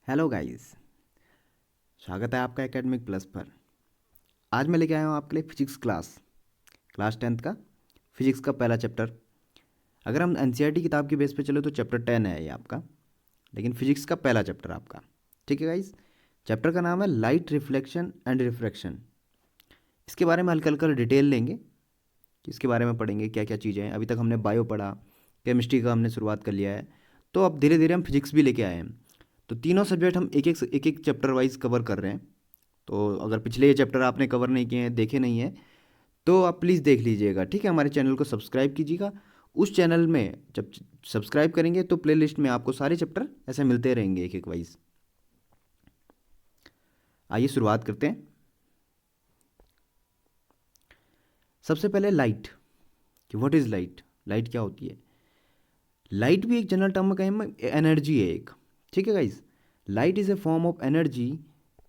Hello guys. स्वागत है आपका एकेडमिक प्लस पर। आज मैं लेके आया हूँ आपके लिए फिजिक्स क्लास 10th का फिजिक्स का पहला चैप्टर। अगर हम एनसीईआरटी किताब की बेस पे चले तो चैप्टर 10 है ये आपका, लेकिन फिजिक्स का पहला चैप्टर आपका। ठीक है गाइस, चैप्टर का नाम है लाइट रिफ्लेक्शन एंड रिफ्रैक्शन। इसके बारे में हल्का हल्का डिटेल लेंगे कि इसके बारे में पढ़ेंगे क्या क्या चीज़ें हैं। अभी तक हमने बायो पढ़ा, केमिस्ट्री का हमने शुरुआत कर लिया है, तो अब धीरे धीरे हम फिजिक्स भी लेके आए हैं। तो तीनों सब्जेक्ट हम एक एक चैप्टर वाइज कवर कर रहे हैं। तो अगर पिछले ये चैप्टर आपने कवर नहीं किए हैं, देखे नहीं हैं, तो आप प्लीज़ देख लीजिएगा। ठीक है, हमारे चैनल को सब्सक्राइब कीजिएगा। उस चैनल में जब सब्सक्राइब करेंगे तो प्लेलिस्ट में आपको सारे चैप्टर ऐसे मिलते रहेंगे एक एक वाइज। आइए शुरुआत करते हैं। सबसे पहले लाइट, कि व्हाट इज़ लाइट। लाइट क्या होती है? लाइट भी एक जनरल टर्म में एनर्जी है एक। ठीक है guys, light is a form of energy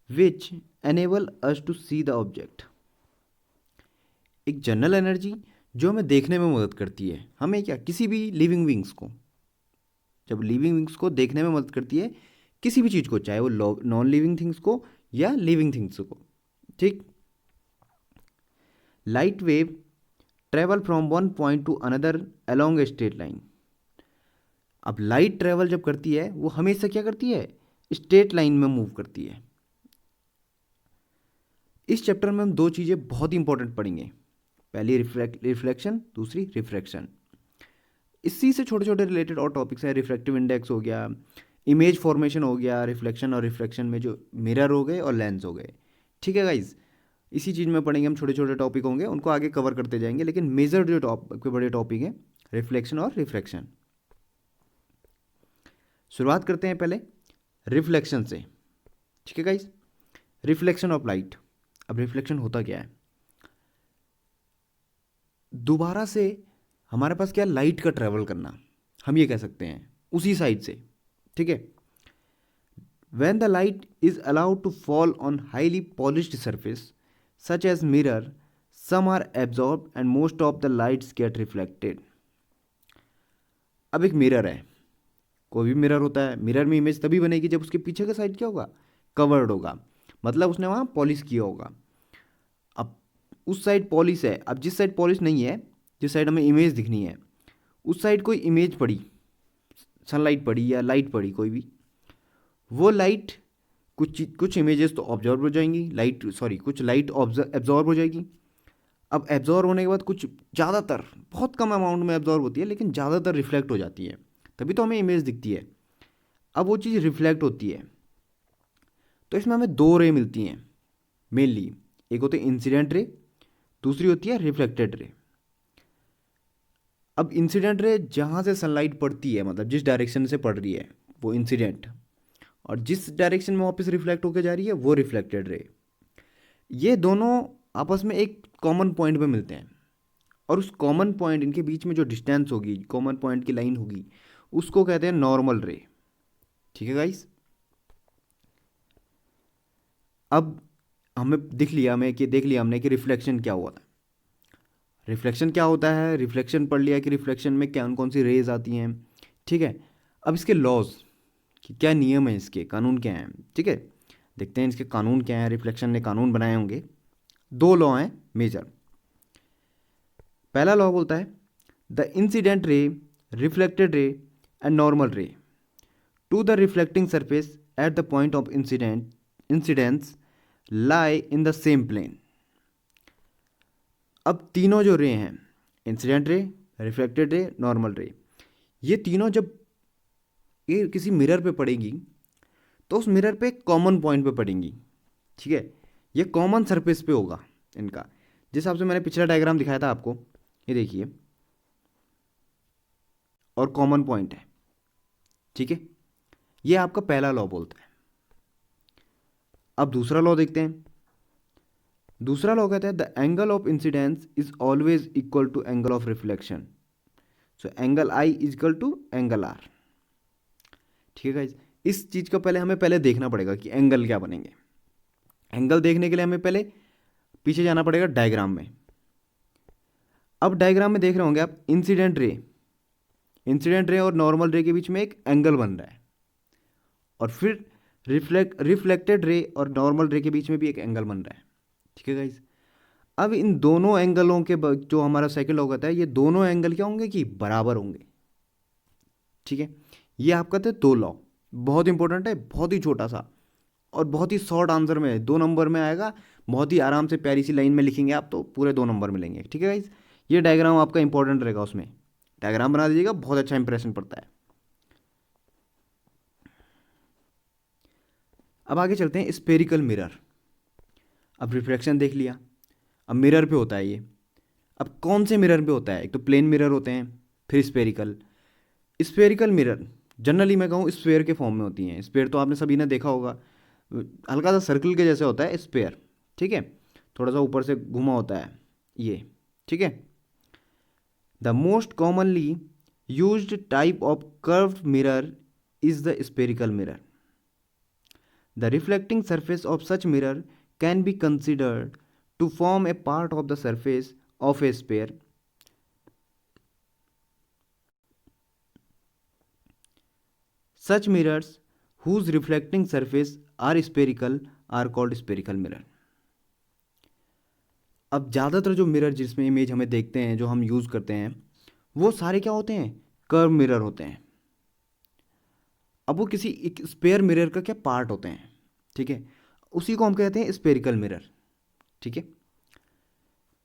which enable us to see the object. एक जनरल एनर्जी जो हमें देखने में मदद करती है। हमें क्या, किसी भी लिविंग विंग्स को, जब लिविंग विंग्स को देखने में मदद करती है, किसी भी चीज़ को, चाहे वो नॉन लिविंग थिंग्स को या लिविंग थिंग्स को। ठीक। Light wave travel from one point two another along A straight line. अब लाइट ट्रेवल जब करती है वो हमेशा क्या करती है, स्ट्रेट लाइन में मूव करती है। इस चैप्टर में हम दो चीज़ें बहुत ही इंपॉर्टेंट पढ़ेंगे। पहली रिफ्लेक्शन, दूसरी रिफ्रैक्शन। इसी से छोटे छोटे रिलेटेड और टॉपिक्स हैं। रिफ्रैक्टिव इंडेक्स हो गया, इमेज फॉर्मेशन हो गया, रिफ्लेक्शन और रिफ्रैक्शन में जो मिरर हो गए और लेंस हो गए। ठीक है गाइज, इसी चीज़ में पढ़ेंगे हम। छोटे छोटे टॉपिक होंगे, उनको आगे कवर करते जाएंगे, लेकिन मेजर जो टॉपिक बड़े टॉपिक हैं, रिफ्लेक्शन और रिफ्रैक्शन। शुरुआत करते हैं पहले रिफ्लेक्शन से। ठीक है गाइज, रिफ्लेक्शन ऑफ लाइट। अब रिफ्लेक्शन होता क्या है? दोबारा से हमारे पास क्या, लाइट का ट्रेवल करना, हम ये कह सकते हैं उसी साइड से। ठीक है, when the light is allowed to fall on highly polished surface such as mirror, some are absorbed and most of the lights get reflected. अब एक मिरर है, कोई भी मिरर होता है, मिरर में इमेज तभी बनेगी जब उसके पीछे का साइड क्या होगा, कवर्ड होगा, मतलब उसने वहाँ पॉलिश किया होगा। अब उस साइड पॉलिश है, अब जिस साइड पॉलिश नहीं है, जिस साइड हमें इमेज दिखनी है, उस साइड कोई इमेज पड़ी, सनलाइट पड़ी या लाइट पड़ी कोई भी, वो लाइट कुछ इमेजेस तो ऑब्जर्व हो जाएंगी, कुछ लाइट एब्जॉर्ब हो जाएगी। अब एब्जॉर्ब होने के बाद कुछ, ज़्यादातर बहुत कम अमाउंट में एब्जॉर्ब होती है, लेकिन ज़्यादातर रिफ्लेक्ट हो जाती है, तभी तो हमें इमेज दिखती है। अब वो चीज़ रिफ्लेक्ट होती है, तो इसमें हमें दो रे मिलती हैं मेनली। एक होती है इंसिडेंट रे, दूसरी होती है रिफ्लेक्टेड रे। अब इंसिडेंट रे जहाँ से सनलाइट पड़ती है, मतलब जिस डायरेक्शन से पड़ रही है वो इंसिडेंट, और जिस डायरेक्शन में वापस रिफ्लेक्ट होकर जा रही है वो रिफ्लेक्टेड रे। ये दोनों आपस में एक कॉमन पॉइंट पे मिलते हैं, और उस कॉमन पॉइंट, इनके बीच में जो डिस्टेंस होगी, कॉमन पॉइंट की लाइन होगी, उसको कहते हैं नॉर्मल रे। ठीक है गाइस, अब देख लिया हमने कि रिफ्लेक्शन क्या हुआ था। रिफ्लेक्शन क्या होता है, रिफ्लेक्शन पढ़ लिया कि रिफ्लेक्शन में कौन कौन सी रेज आती हैं। ठीक है, अब इसके लॉज, कि क्या नियम है, इसके कानून क्या हैं। ठीक है, देखते हैं इसके कानून क्या हैं। रिफ्लेक्शन ने कानून बनाए होंगे। दो लॉ हैं मेजर। पहला लॉ बोलता है the incident ray, reflected ray and normal ray to the reflecting surface at the point of incidence lie in the same plane. अब तीनों जो रे हैं, इंसिडेंट रे, रिफ्लेक्टेड रे, नॉर्मल रे, ये तीनों जब ये किसी मिरर पे पड़ेगी तो उस मिरर पे कॉमन पॉइंट पे पड़ेंगी। ठीक है, ये कॉमन सरफेस पे होगा इनका। जिस हिसाब से मैंने पिछला डायग्राम दिखाया था आपको, ये देखिए, और कॉमन पॉइंट है। ठीक है, ये आपका पहला लॉ बोलता है। अब दूसरा लॉ देखते हैं। दूसरा लॉ कहता है the angle of incidence is always equal to angle of reflection, so angle i is equal to angle r. ठीक है गाइज, इस चीज़ को हमें पहले देखना पड़ेगा कि एंगल क्या बनेंगे। एंगल देखने के लिए हमें पहले पीछे जाना पड़ेगा डायग्राम में। अब डायग्राम में देख रहे होंगे आप, इंसिडेंट रे और नॉर्मल रे के बीच में एक एंगल बन रहा है, और फिर रिफ्लेक्टेड रे और नॉर्मल रे के बीच में भी एक एंगल बन रहा है, ठीक है गाइज। अब इन दोनों एंगलों के जो हमारा सेकंड लॉ कहता है, ये दोनों एंगल क्या होंगे कि बराबर होंगे, ठीक है। ये आपका था दो लॉ, बहुत इंपॉर्टेंट है, बहुत ही छोटा सा और बहुत ही शॉर्ट आंसर में 2 नंबर में आएगा, बहुत ही आराम से प्यारी सी लाइन में लिखेंगे आप तो पूरे 2 नंबर मिलेंगे, ठीक है गाइज। ये डायग्राम आपका इंपॉर्टेंट रहेगा, उसमें डायग्राम बना दीजिएगा, बहुत अच्छा इंप्रेशन पड़ता है। अब आगे चलते हैं स्पेरिकल मिरर। अब रिफ्लेक्शन देख लिया, अब मिरर पे होता है ये। अब कौन से मिरर पे होता है, एक तो प्लेन मिरर होते हैं, फिर स्पेरिकल। स्पेरिकल मिरर जनरली मैं कहूँ स्पेयर के फॉर्म में होती हैं। स्पेयर तो आपने सभी ने देखा होगा, हल्का सा सर्कल के जैसे होता है स्पेयर, ठीक है, थोड़ा सा ऊपर से घुमा होता है ये, ठीक है। The most commonly used type of curved mirror is the spherical mirror. The reflecting surface of such mirror can be considered to form a part of the surface of a sphere. Such mirrors whose reflecting surface are spherical are called spherical mirror. अब ज़्यादातर जो mirror जिसमें image हमें देखते हैं, जो हम use करते हैं, वो सारे क्या होते हैं, कर्व मिरर होते हैं। अब वो किसी एक स्पेयर मिरर का क्या पार्ट होते हैं, ठीक है, उसी को हम कहते हैं स्पेरिकल मिरर, ठीक है।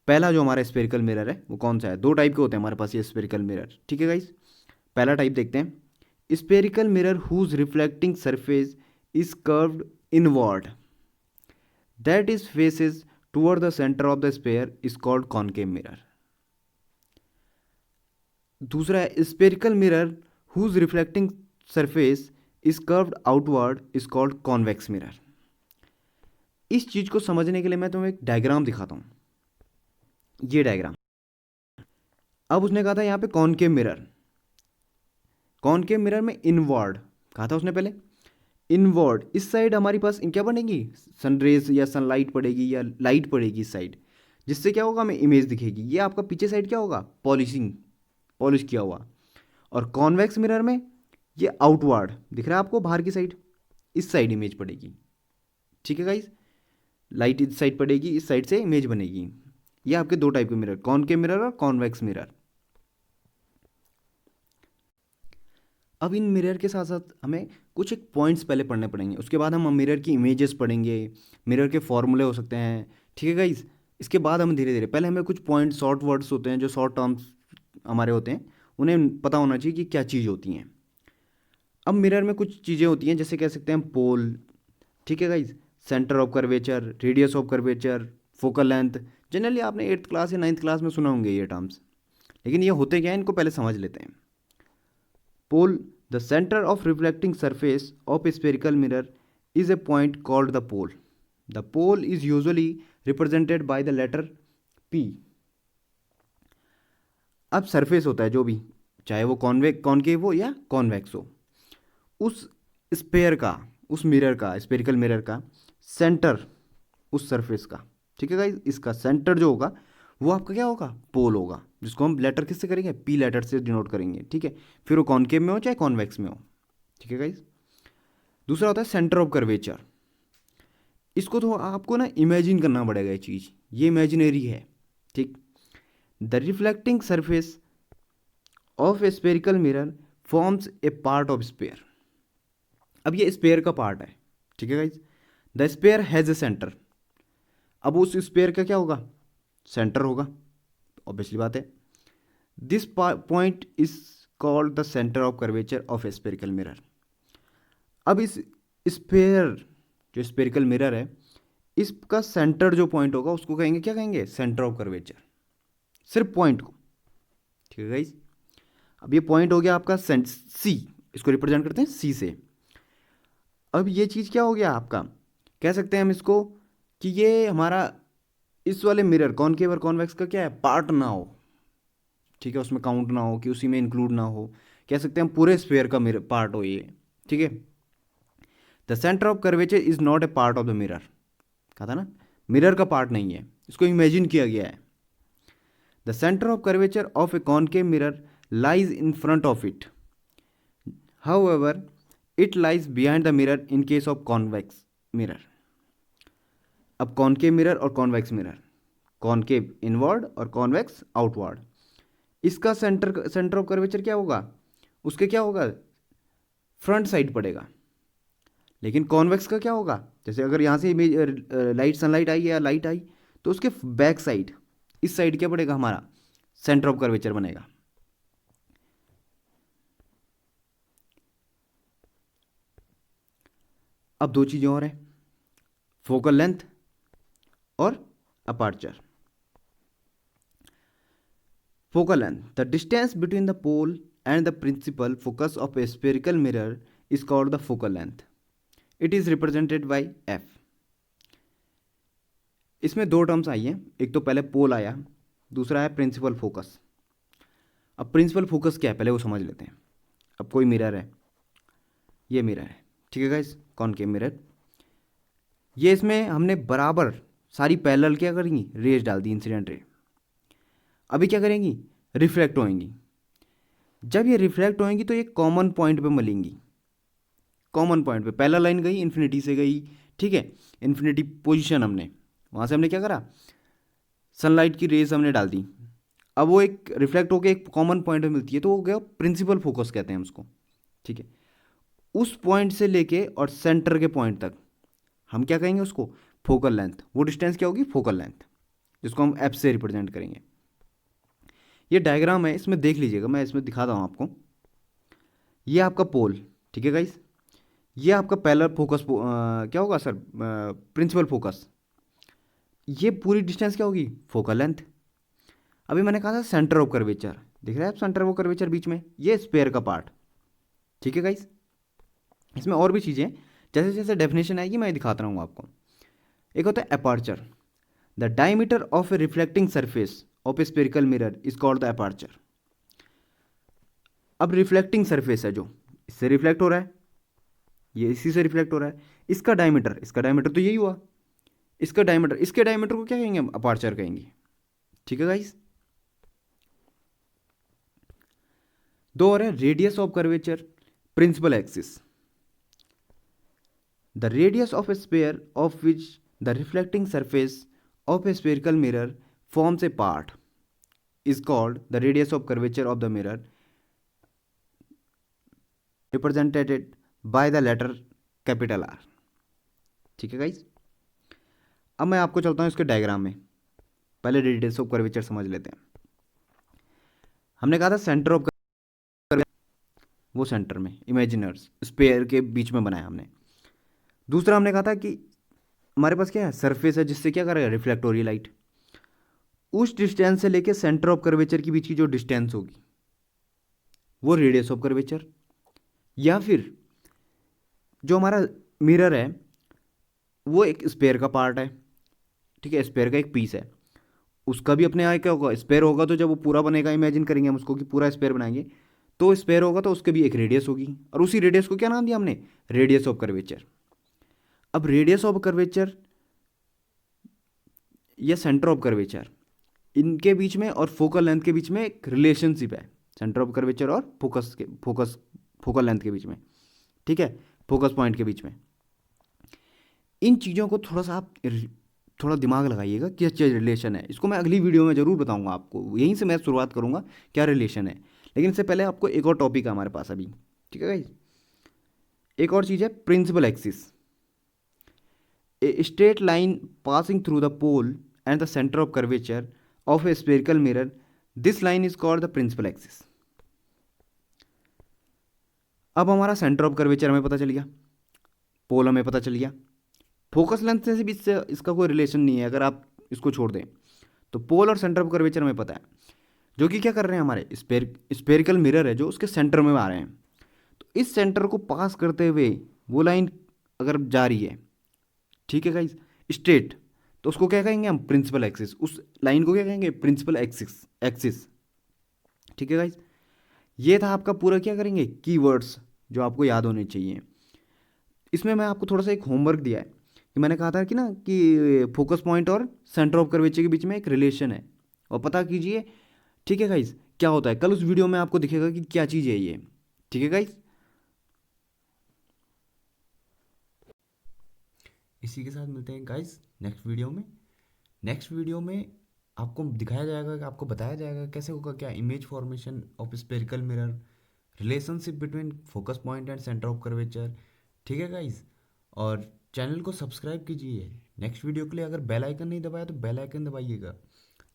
पहला जो हमारा स्पेरिकल मिरर है वो कौन सा है, 2 टाइप के होते हैं हमारे पास ये स्पेरिकल मिरर, ठीक है गाइस। पहला टाइप देखते हैं, spherical mirror whose reflecting surface is curved inward that is faces toward the centre of the sphere is called concave mirror. दूसरा है spherical mirror whose reflecting surface is curved outward is called convex mirror. इस चीज को समझने के लिए मैं तुम्हें एक डायग्राम दिखाता हूं, ये डायग्राम। अब उसने कहा था यहाँ पे कॉनकेव मिरर, कॉनकेव मिरर में इनवर्ड कहा था उसने पहले, इनवर्ड इस साइड हमारी पास क्या बनेगी, सनरेज या सनलाइट पड़ेगी या लाइट पड़ेगी इस साइड, जिससे क्या होगा, हमें इमेज दिखेगी। ये आपका पीछे साइड क्या होगा, पॉलिश किया हुआ। और कॉन्वेक्स मिरर में ये आउटवर्ड दिख रहा है आपको, बाहर की साइड, इस साइड इमेज पड़ेगी, ठीक है गाइस। लाइट इस साइड पड़ेगी, इस साइड से इमेज बनेगी। ये आपके 2 टाइप के मिरर, कॉनकेव मिरर और कॉन्वेक्स मिरर। अब इन मिरर के साथ साथ हमें कुछ एक पॉइंट्स पहले पढ़ने पड़ेंगे, उसके बाद हम मिरर की इमेजेस पढ़ेंगे, मिरर के फॉर्मूले हो सकते हैं, ठीक है गाइस। इसके बाद हम धीरे धीरे, पहले हमें कुछ पॉइंट शॉर्ट वर्ड्स होते हैं, जो शॉर्ट टर्म्स हमारे होते हैं, उन्हें पता होना चाहिए कि क्या चीज़ होती हैं। अब मिरर में कुछ चीज़ें होती हैं, जैसे कह सकते हैं पोल, ठीक है guys, centre of curvature, radius of curvature, focal length. Generally आपने 8th क्लास या 9th क्लास में सुना होंगे ये टर्म्स, लेकिन ये होते क्या हैं इनको पहले समझ लेते हैं। Pole, the centre of reflecting surface of a spherical mirror is a point called the pole. The pole is usually represented by the letter P. अब सरफेस होता है जो भी, चाहे वो कॉनकेव हो या कॉन्वेक्स हो, उस स्पेयर का, उस मिरर का, स्पेरिकल मिरर का सेंटर उस सरफेस का, ठीक है गाइस, इसका सेंटर जो होगा वो आपका क्या होगा, पोल होगा, जिसको हम लेटर किससे करेंगे, पी लेटर से डिनोट करेंगे, ठीक है। फिर वो कॉनकेव में हो चाहे कॉन्वेक्स में हो, ठीक है गाइस। दूसरा होता है सेंटर ऑफ कर्वेचर। इसको तो आपको ना इमेजिन करना पड़ेगा, ये चीज़ ये इमेजिनरी है, ठीक। The reflecting surface of a spherical mirror forms a part of sphere. अब ये स्पेयर का पार्ट है, ठीक है guys. The sphere has a centre. अब उस स्पेयर का क्या होगा, सेंटर होगा, ऑब्वियसली बात है। This point is called the centre of curvature of a spherical mirror. अब इस स्पेयर, जो स्पेरिकल मिरर है, इसका सेंटर जो पॉइंट होगा उसको कहेंगे, क्या कहेंगे, सेंटर ऑफ कर्वेचर, सिर्फ पॉइंट को, ठीक है गाइज। अब ये पॉइंट हो गया आपका सी, इसको रिप्रेजेंट करते हैं सी से। अब ये चीज़ क्या हो गया आपका, कह सकते हैं हम इसको कि ये हमारा इस वाले मिरर कॉनकेव और कॉन्वेक्स का क्या है, पार्ट ना हो, ठीक है, उसमें काउंट ना हो, कि उसी में इंक्लूड ना हो, कह सकते हैं हम पूरे स्फेयर का मिरर पार्ट हो ये, ठीक है। The centre of curvature is not a part of the mirror, कहा था ना, मिरर का पार्ट नहीं है, इसको इमेजिन किया गया है। The centre of curvature of A concave mirror lies in front of it, however it lies behind the mirror in case of convex mirror. अब कॉनकेव मिरर और कॉन्वेक्स मिरर, कॉनकेव इनवर्ड और convex outward, इसका centre of curvature क्या होगा, उसके क्या होगा, front side पड़ेगा। लेकिन कॉन्वेक्स का क्या होगा, जैसे अगर यहाँ से लाइट सनलाइट आई या लाइट आई तो उसके बैक साइड, इस साइड क्या पड़ेगा, हमारा सेंटर ऑफ कर्वेचर बनेगा। अब दो चीज़ें और हैं, फोकल लेंथ और अपर्चर। Focal length, the distance between the pole and the principal focus of a spherical mirror is called the focal length. It is represented by F. इसमें दो टर्म्स आई हैं, एक तो पहले पोल आया, दूसरा है प्रिंसिपल फोकस। अब प्रिंसिपल फोकस क्या है पहले वो समझ लेते हैं। अब कोई मिरर है, ये मिरर है, ठीक है गाइस, कॉनकेव मिरर, ये इसमें हमने बराबर सारी पैरेलल क्या करेंगी, रेज डाल दी, इंसिडेंट रे। अभी क्या करेंगी, रिफ्लेक्ट होएंगी। जब ये रिफ्लेक्ट होएंगी तो ये कॉमन पॉइंट पे मिलेंगी, कॉमन पॉइंट पे पहला लाइन गई इन्फिनिटी से गई, ठीक है, इन्फिनिटी पोजीशन हमने वहाँ से हमने क्या करा, सनलाइट की रेज हमने डाल दी, अब वो एक रिफ्लेक्ट होकर एक कॉमन पॉइंट पे मिलती है, तो वो गया प्रिंसिपल फोकस कहते हैं हम उसको, ठीक है। उस पॉइंट से लेके और सेंटर के पॉइंट तक हम क्या कहेंगे उसको, फोकल लेंथ। वो डिस्टेंस क्या होगी, फोकल लेंथ, जिसको हम एफ से रिप्रेजेंट करेंगे। ये डायग्राम है, इसमें देख लीजिएगा, मैं इसमें दिखाता हूँ आपको। ये आपका पोल, ठीक है गाइस, ये आपका पैरेलल फोकस क्या होगा सर, प्रिंसिपल फोकस, ये पूरी डिस्टेंस क्या होगी, फोकल लेंथ। अभी मैंने कहा था सेंटर ऑफ कर्वेचर, दिख रहा है आप, सेंटर ऑफ कर्वेचर बीच में, ये स्पेयर का पार्ट, ठीक है गाइस। इसमें और भी चीज़ें जैसे जैसे डेफिनेशन आएगी मैं दिखाता रहूँगा आपको। एक होता है aperture, the diameter of A reflecting surface of a spherical mirror is called the aperture. अब रिफ्लेक्टिंग सरफेस है जो इससे रिफ्लेक्ट हो रहा है, ये इसी से रिफ्लेक्ट हो रहा है, इसका डायमीटर तो यही हुआ, इसका डायमीटर, इसके डायमीटर को क्या कहेंगे हम, अपर्चर कहेंगे, ठीक है गाइस। दो और है, radius of curvature, principal axis, the radius of a sphere of which the reflecting surface of a spherical mirror forms a part is called the radius of curvature of the mirror, represented by the letter capital R, ठीक है guys. अब मैं आपको चलता हूँ इसके diagram में, पहले रेडियस ऑफ कर्वेचर समझ लेते हैं। हमने कहा था सेंटर ऑफ कर्वेचर, वो सेंटर में इमेजिनर्स स्पेयर के बीच में बनाया हमने। दूसरा हमने कहा था कि हमारे पास क्या है, सरफेस है जिससे क्या करेगा, रिफ्लेक्ट हो रही है लाइट। उस डिस्टेंस से लेके सेंटर ऑफ कर्वेचर के बीच की जो डिस्टेंस होगी वो रेडियस ऑफ कर्वेचर, या फिर जो हमारा मिरर है वो एक स्पेयर का पार्ट है, ठीक है, स्पेयर का एक पीस है, उसका भी अपने यहाँ क्या होगा, स्पेयर होगा, तो जब वो पूरा बनेगा, इमेजिन करेंगे हम उसको कि पूरा स्पेयर बनाएंगे, तो स्पेयर होगा तो उसके भी एक रेडियस होगी, और उसी रेडियस को क्या नाम दिया हमने, रेडियस ऑफ कर्वेचर। अब रेडियस ऑफ कर्वेचर या सेंटर ऑफ कर्वेचर, इनके बीच में और फोकल लेंथ के बीच में एक रिलेशनशिप है, सेंटर ऑफ कर्वेचर और फोकल लेंथ के बीच में, ठीक है, फोकस पॉइंट के बीच में। इन चीज़ों को थोड़ा सा आप थोड़ा दिमाग लगाइएगा कि अच्छा रिलेशन है, इसको मैं अगली वीडियो में ज़रूर बताऊंगा आपको, यहीं से मैं शुरुआत करूंगा क्या रिलेशन है। लेकिन इससे पहले आपको एक और टॉपिक है हमारे पास अभी, ठीक है गाइस। एक और चीज़ है principal axis, a straight line passing through the pole and the centre of curvature of a spherical mirror, this line is called the principal axis। अब हमारा सेंटर ऑफ कर्वेचर हमें पता चल गया, पोल हमें पता चल गया, फोकस लेंथ से भी इसका कोई रिलेशन नहीं है, अगर आप इसको छोड़ दें तो पोल और सेंटर ऑफ कर्वेचर हमें पता है, जो कि क्या कर रहे हैं, हमारे स्पेरिकल मिरर है जो उसके सेंटर में आ रहे हैं, तो इस सेंटर को पास करते हुए वो लाइन अगर जा रही है, ठीक है गाइस, स्ट्रेट, तो उसको क्या कहेंगे हम, प्रिंसिपल एक्सिस, उस लाइन को क्या कहेंगे, प्रिंसिपल एक्सिस, ठीक है गाइस। ये था आपका पूरा, क्या करेंगे, कीवर्ड्स जो आपको याद होने चाहिए। इसमें मैं आपको थोड़ा सा एक होमवर्क दिया है कि मैंने कहा था कि ना कि फोकस पॉइंट और सेंटर ऑफ कर्वेचर के बीच में एक रिलेशन है, और पता कीजिए, ठीक है गाइस, क्या होता है। कल उस वीडियो में आपको दिखेगा कि क्या चीज़ है ये, ठीक है गाइस। इसी के साथ मिलते हैं गाइस नेक्स्ट वीडियो में। नेक्स्ट वीडियो में आपको दिखाया जाएगा कि आपको बताया जाएगा कैसे होगा क्या image formation of spherical mirror, relationship between focus point and centre of curvature. ठीक है गाइस, और चैनल को सब्सक्राइब कीजिए। नेक्स्ट वीडियो के लिए अगर बेल आइकन नहीं दबाया तो बेल आइकन दबाइएगा,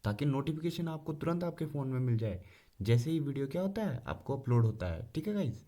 ताकि नोटिफिकेशन आपको तुरंत आपके फ़ोन में मिल जाए जैसे ही वीडियो क्या होता है आपको अपलोड होता है। ठीक है गाइस।